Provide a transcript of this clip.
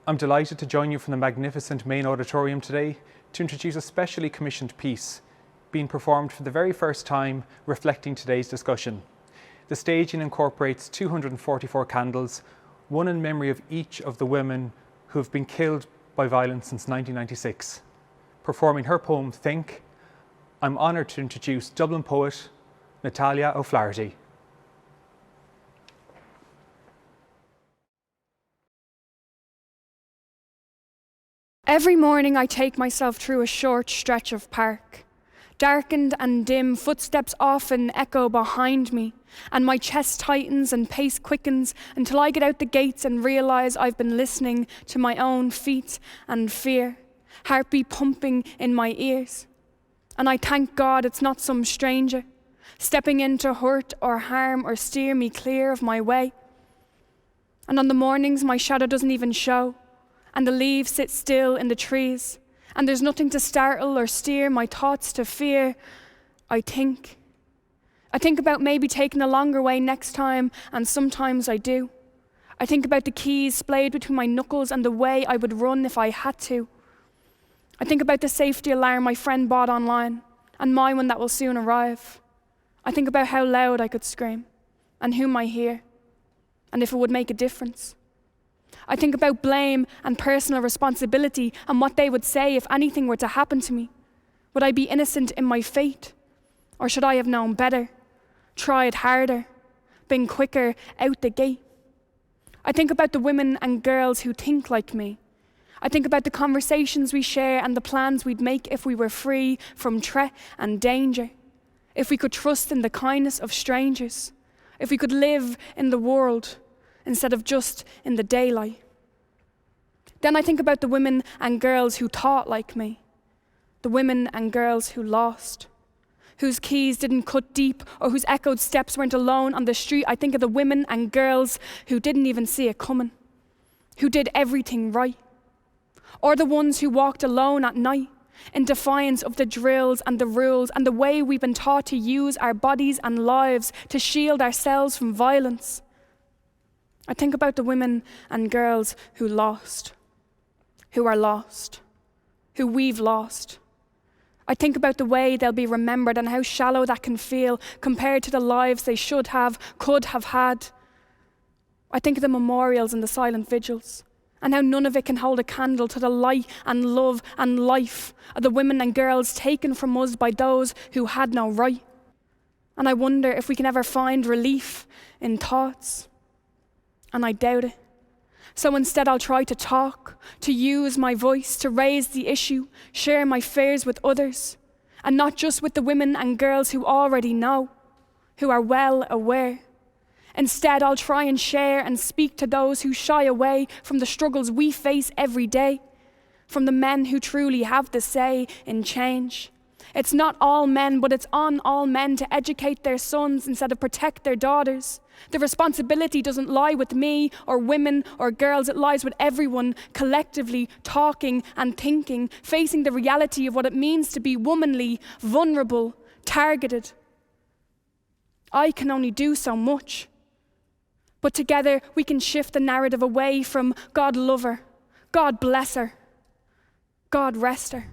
I'm delighted to join you from the magnificent main auditorium today to introduce a specially commissioned piece being performed for the very first time, reflecting today's discussion. The staging incorporates 244 candles, one in memory of each of the women who have been killed by violence since 1996. Performing her poem, Think, I'm honoured to introduce Dublin poet Natalya O'Flaherty. Every morning I take myself through a short stretch of park. Darkened and dim, footsteps often echo behind me, and my chest tightens and pace quickens until I get out the gates and realise I've been listening to my own feet and fear, heartbeat pumping in my ears. And I thank God it's not some stranger, stepping in to hurt or harm or steer me clear of my way. And on the mornings my shadow doesn't even show, and the leaves sit still in the trees, and there's nothing to startle or steer my thoughts to fear. I think about maybe taking a longer way next time, and sometimes I do. I think about the keys splayed between my knuckles and the way I would run if I had to. I think about the safety alarm my friend bought online, and my one that will soon arrive. I think about how loud I could scream, and whom I hear, and if it would make a difference. I think about blame and personal responsibility and what they would say if anything were to happen to me. Would I be innocent in my fate? Or should I have known better, tried harder, been quicker out the gate? I think about the women and girls who think like me. I think about the conversations we share and the plans we'd make if we were free from threat and danger, if we could trust in the kindness of strangers, if we could live in the world instead of just in the daylight. Then I think about the women and girls who thought like me, the women and girls who lost, whose keys didn't cut deep or whose echoed steps weren't alone on the street. I think of the women and girls who didn't even see it coming, who did everything right, or the ones who walked alone at night in defiance of the drills and the rules and the way we've been taught to use our bodies and lives to shield ourselves from violence. I think about the women and girls who lost, who are lost, who we've lost. I think about the way they'll be remembered and how shallow that can feel compared to the lives they should have, could have had. I think of the memorials and the silent vigils, and how none of it can hold a candle to the light and love and life of the women and girls taken from us by those who had no right. And I wonder if we can ever find relief in thoughts. And I doubt it. So instead I'll try to talk, to use my voice, to raise the issue, share my fears with others, and not just with the women and girls who already know, who are well aware. Instead I'll try and share and speak to those who shy away from the struggles we face every day, from the men who truly have the say in change. It's not all men, but it's on all men to educate their sons instead of protect their daughters. The responsibility doesn't lie with me or women or girls, it lies with everyone collectively talking and thinking, facing the reality of what it means to be womanly, vulnerable, targeted. I can only do so much, but together we can shift the narrative away from God love her, God bless her, God rest her.